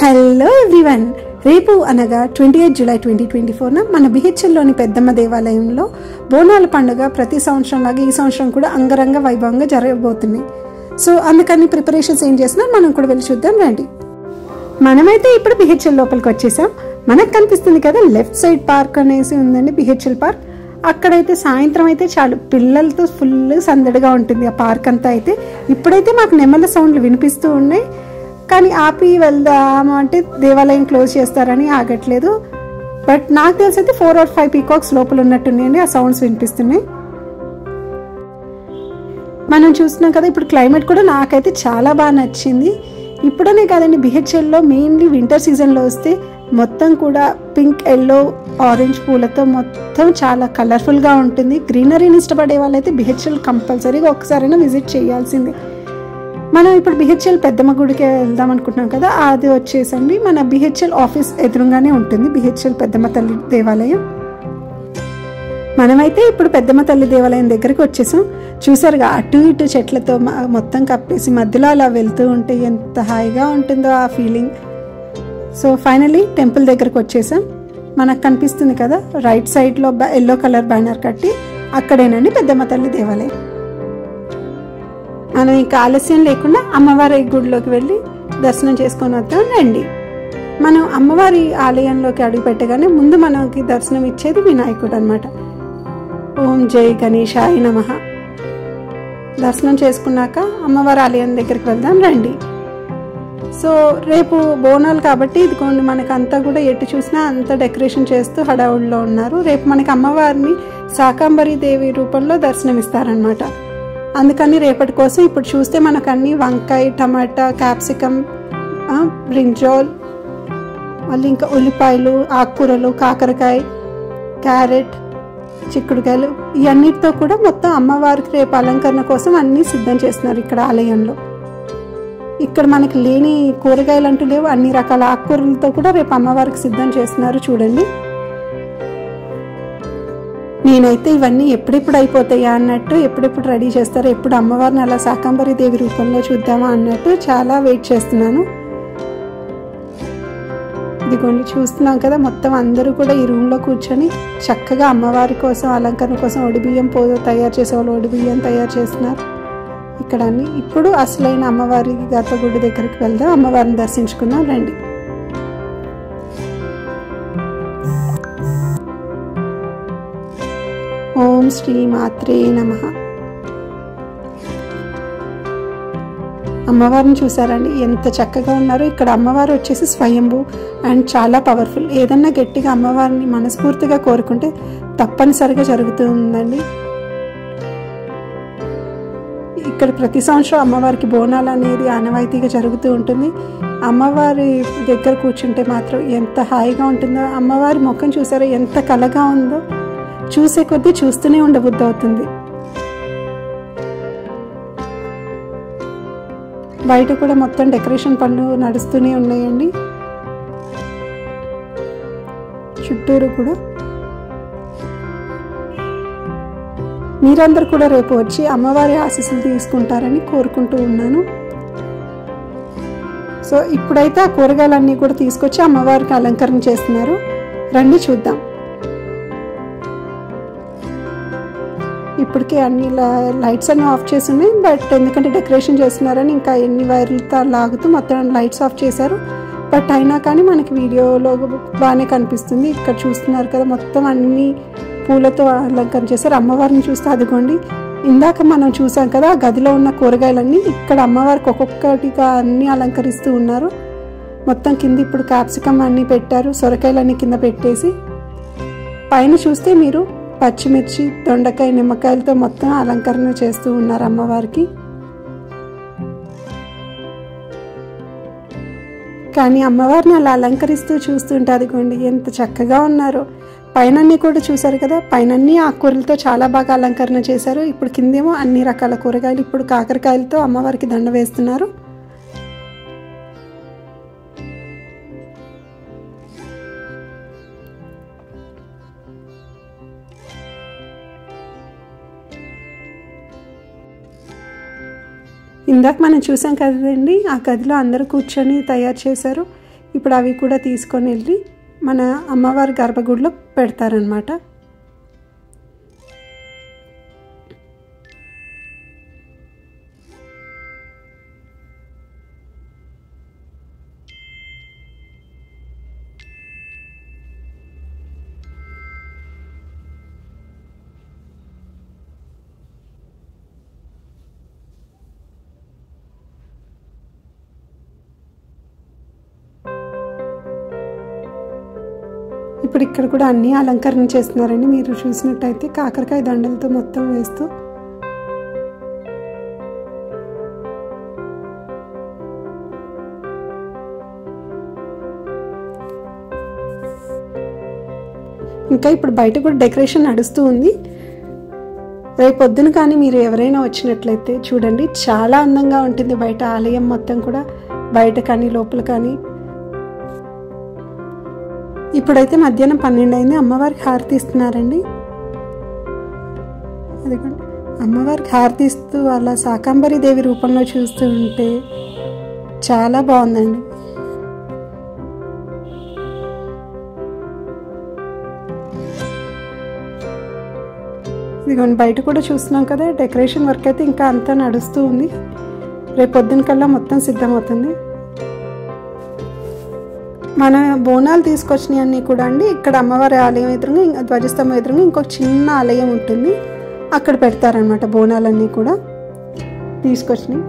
Hello everyone, రేపు అనగా 28 July 2024న మన బిహెచ్ఎల్లోని పెద్దమ్మ దేవాలయంలో బోనాల పండుగ ప్రతి సంవత్సరం లాగా ఈ సంవత్సరం కూడా అంగరంగ వైభవంగా జరగబోతుంది. సో అందుకని ప్రిపరేషన్స్ ఏం చేసినా మనం కూడా వెళ్ళి చూద్దాం రండి. మనమైతే ఇప్పుడు బిహెచ్ఎల్ లోపలికి వచ్చేసాం. మనకు కనిపిస్తుంది కదా లెఫ్ట్ సైడ్ పార్క్ అనేసి ఉందండి, బిహెచ్ఎల్ పార్క్. అక్కడైతే సాయంత్రం అయితే చాలు పిల్లలతో ఫుల్ సందడిగా ఉంటుంది ఆ పార్క్ అంతా. అయితే ఇప్పుడైతే మాకు నెమల సౌండ్లు వినిపిస్తూ ఉన్నాయి, కానీ ఆపి వెళ్దాము అంటే దేవాలయం క్లోజ్ చేస్తారని ఆగట్లేదు. బట్ నాకు తెలిసి అయితే 4 or 5 పీకాక్స్ లోపల ఉన్నట్టున్నాయండి, ఆ సౌండ్స్ వినిపిస్తున్నాయి. మనం చూస్తున్నాం కదా, ఇప్పుడు క్లైమేట్ కూడా నాకైతే చాలా బాగా నచ్చింది. ఇప్పుడనే కాదండి, బిహెచ్ఎల్లో మెయిన్లీ వింటర్ సీజన్లో వస్తే మొత్తం కూడా పింక్, ఎల్లో, ఆరెంజ్ పూలతో మొత్తం చాలా కలర్ఫుల్గా ఉంటుంది. గ్రీనరీని ఇష్టపడే వాళ్ళైతే బిహెచ్ఎల్ కంపల్సరీగా ఒకసారైనా విజిట్ చేయాల్సిందే. మనం ఇప్పుడు బిహెచ్ఎల్ పెద్దమ్మ గుడికి వెళ్దాం అనుకుంటున్నాం కదా, అది వచ్చేసండి మన బిహెచ్ఎల్ ఆఫీస్ ఎదురుగానే ఉంటుంది బిహెచ్ఎల్ పెద్దమ్మ తల్లి దేవాలయం. మనమైతే ఇప్పుడు పెద్దమ్మ తల్లి దేవాలయం దగ్గరికి వచ్చేసాం. చూసారుగా అటు ఇటు చెట్లతో మొత్తం కప్పేసి మధ్యలో అలా వెళ్తూ ఉంటే ఎంత హాయిగా ఉంటుందో ఆ ఫీలింగ్. సో ఫైనలీ టెంపుల్ దగ్గరకు వచ్చేసాం. మనకు కనిపిస్తుంది కదా రైట్ సైడ్లో ఎల్లో కలర్ బ్యానర్ కట్టి, అక్కడేనండి పెద్దమ్మ తల్లి దేవాలయం. మనం ఇంకా ఆలస్యం లేకుండా అమ్మవారి గుడిలోకి వెళ్ళి దర్శనం చేసుకొని వద్దాం రండి. మనం అమ్మవారి ఆలయంలోకి అడుగు పెట్టగానే ముందు మనకి దర్శనం ఇచ్చేది వినాయకుడు అనమాట. ఓం జై గణేశాయ నమః. దర్శనం చేసుకున్నాక అమ్మవారి ఆలయం దగ్గరికి వెళ్దాం రండి. సో రేపు బోనాలు కాబట్టి ఇదిగోండి మనకంతా కూడా ఎటు చూసినా అంతా డెకరేషన్ చేస్తూ హడావుడిలో ఉన్నారు. రేపు మనకి అమ్మవారిని శాకంబరి దేవి రూపంలో దర్శనం ఇస్తారనమాట. అందుకని రేపటి కోసం ఇప్పుడు చూస్తే మనకు అన్ని వంకాయ, టమాటా, క్యాప్సికమ్, బ్రింజాల్, మళ్ళీ ఇంకా ఉల్లిపాయలు, ఆకుకూరలు, కాకరకాయ, క్యారెట్, చిక్కుడుకాయలు, ఇవన్నిటితో కూడా మొత్తం అమ్మవారికి రేపు అలంకరణ కోసం అన్నీ సిద్ధం చేస్తున్నారు ఇక్కడ ఆలయంలో. ఇక్కడ మనకి లేని కూరగాయలు అంటూ లేవు, అన్ని రకాల ఆకుకూరలతో కూడా రేపు అమ్మవారికి సిద్ధం చేస్తున్నారు చూడండి. నేనైతే ఇవన్నీ ఎప్పుడెప్పుడు అయిపోతాయా అన్నట్టు, ఎప్పుడెప్పుడు రెడీ చేస్తారో, ఎప్పుడు అమ్మవారిని అలా శాకంబరి దేవి రూపంలో చూద్దామా అన్నట్టు చాలా వెయిట్ చేస్తున్నాను. ఇదిగోండి చూస్తున్నాం కదా, మొత్తం అందరూ కూడా ఈ రూమ్లో కూర్చొని చక్కగా అమ్మవారి కోసం అలంకరణ కోసం ఒడిబియ్యం తయారు చేసే వాళ్ళు ఒడిబియ్యం తయారు చేస్తున్నారు ఇక్కడ అన్ని. ఇప్పుడు అసలైన అమ్మవారి గర్భగుడి దగ్గరికి వెళ్దాం, అమ్మవారిని దర్శించుకుందాం రండి. ఓం శ్రీ మాత్రే నమః. అమ్మవారిని చూసారండి ఎంత చక్కగా ఉన్నారు. ఇక్కడ అమ్మవారు వచ్చేసి స్వయంభూ అండ్ చాలా పవర్ఫుల్. ఏదన్నా గట్టిగా అమ్మవారిని మనస్ఫూర్తిగా కోరుకుంటే తప్పనిసరిగా జరుగుతూ ఉందండి. ఇక్కడ ప్రతి సంవత్సరం అమ్మవారికి బోనాలు అనేది ఆనవాయితీగా జరుగుతూ ఉంటుంది. అమ్మవారి దగ్గర కూర్చుంటే మాత్రం ఎంత హాయిగా ఉంటుందో. అమ్మవారి ముఖం చూసారా ఎంత కలగా ఉందో, చూసే కొద్దీ చూస్తూనే ఉండబుద్ధి అవుతుంది. బయట కూడా మొత్తం డెకరేషన్ పనులు నడుస్తూనే ఉన్నాయండి చుట్టూరు కూడా. మీరందరూ కూడా రేపు వచ్చి అమ్మవారి ఆశీస్సులు తీసుకుంటారని కోరుకుంటూ ఉన్నాను. సో ఇప్పుడైతే ఆ కూరగాయలన్నీ కూడా తీసుకొచ్చి అమ్మవారికి అలంకరణ చేస్తున్నారు, రండి చూద్దాం. ఇప్పటికే అన్ని లైట్స్ అన్నీ ఆఫ్ చేసి ఉన్నాయి, బట్ ఎందుకంటే డెకరేషన్ చేస్తున్నారని ఇంకా ఎన్ని వైర్లతో లాగుతూ మొత్తం లైట్స్ ఆఫ్ చేశారు. బట్ అయినా కానీ మనకి వీడియోలో బాగానే కనిపిస్తుంది. ఇక్కడ చూస్తున్నారు కదా మొత్తం అన్ని పూలతో అలంకరణ చేశారు. అమ్మవారిని చూస్తే అదిగోండి ఇందాక మనం చూసాం కదా ఆ గదిలో ఉన్న కూరగాయలన్నీ ఇక్కడ అమ్మవారికి ఒక్కొక్కటిగా అన్నీ అలంకరిస్తూ ఉన్నారు. మొత్తం కింద ఇప్పుడు క్యాప్సికమ్ అన్నీ పెట్టారు, సొరకాయలన్నీ కింద పెట్టేసి. పైన చూస్తే మీరు పచ్చిమిర్చి, దొండకాయ, నిమ్మకాయలతో మొత్తం అలంకరణ చేస్తూ ఉన్నారు అమ్మవారికి. కానీ అమ్మవారిని అలా అలంకరిస్తూ చూస్తుంటే అదిగోండి ఎంత చక్కగా ఉన్నారో. పైనన్నీ కూడా చూసారు కదా, పైనన్నీ ఆకుకూరలతో చాలా బాగా అలంకరణ చేశారు. ఇప్పుడు కిందేమో అన్ని రకాల కూరగాయలు, ఇప్పుడు కాకరకాయలతో అమ్మవారికి దండ వేస్తున్నారు. ఇందాక మనం చూసాం కదండి, ఆ గదిలో అందరూ కూర్చొని తయారు చేశారు. ఇప్పుడు అవి కూడా తీసుకొని వెళ్ళి మన అమ్మవారి గర్భగుడిలో పెడతారనమాట. ఇప్పుడు ఇక్కడ కూడా అన్నీ అలంకరణ చేస్తున్నారండి. మీరు చూసినట్టయితే కాకరకాయ దండలతో మొత్తం వేస్తూ ఇంకా ఇప్పుడు బయట కూడా డెకరేషన్ నడుస్తూ ఉంది. రేపు పొద్దున కానీ మీరు ఎవరైనా వచ్చినట్లయితే చూడండి, చాలా అందంగా ఉంటుంది బయట ఆలయం మొత్తం కూడా, బయట కానీ లోపల కానీ. ఇప్పుడైతే మధ్యాహ్నం 12 అయింది. అమ్మవారికి హారతి ఇస్తున్నారండి. అదిగోండి, అమ్మవారికి హారతి ఇస్తూ అలా శాకంబరి దేవి రూపంలో చూస్తూ ఉంటే చాలా బాగుందండి. ఇదిగోండి బయట కూడా చూస్తున్నాం కదా, డెకరేషన్ వర్క్ అయితే ఇంకా అంతా నడుస్తూ ఉంది. రేపు పొద్దున కల్లా మొత్తం సిద్ధమవుతుంది. మన బోనాలు తీసుకొచ్చినవన్నీ కూడా అండి ఇక్కడ అమ్మవారి ఆలయం ఎదురుగా, ధ్వజస్తంభం ఎదురుగా ఇంకొక చిన్న ఆలయం ఉంటుంది, అక్కడ పెడతారనమాట. బోనాలన్నీ కూడా తీసుకొచ్చినాయి,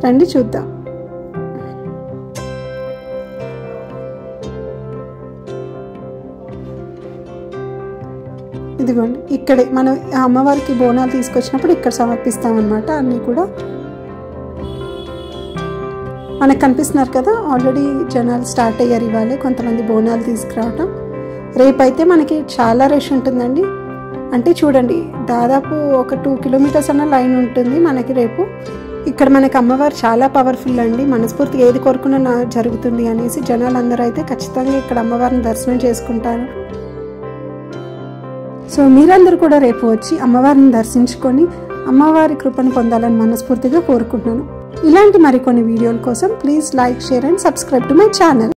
రండి చూద్దాం. ఇదిగోండి ఇక్కడే మనం అమ్మవారికి బోనాలు తీసుకొచ్చినప్పుడు ఇక్కడ సమర్పిస్తామన్నమాట. అన్నీ కూడా మనకు కనిపిస్తున్నారు కదా, ఆల్రెడీ జనాలు స్టార్ట్ అయ్యారు ఇవాళ కొంతమంది బోనాలు తీసుకురావటం. రేపైతే మనకి చాలా రష్ ఉంటుందండి. అంటే చూడండి, దాదాపు ఒక 2 కిలోమీటర్స్ అన్న లైన్ ఉంటుంది మనకి రేపు. ఇక్కడ మనకి అమ్మవారు చాలా పవర్ఫుల్ అండి. మనస్ఫూర్తిగా ఏది కోరుకున్నా జరుగుతుంది అనేసి జనాలందరూ అయితే ఖచ్చితంగా ఇక్కడ అమ్మవారిని దర్శనం చేసుకుంటారు. సో మీరందరూ కూడా రేపు వచ్చి అమ్మవారిని దర్శించుకొని అమ్మవారి కృపను పొందాలని మనస్ఫూర్తిగా కోరుకుంటున్నాను. ఇలాంటి మరికొన్ని వీడియోల కోసం please like, share and subscribe to my channel.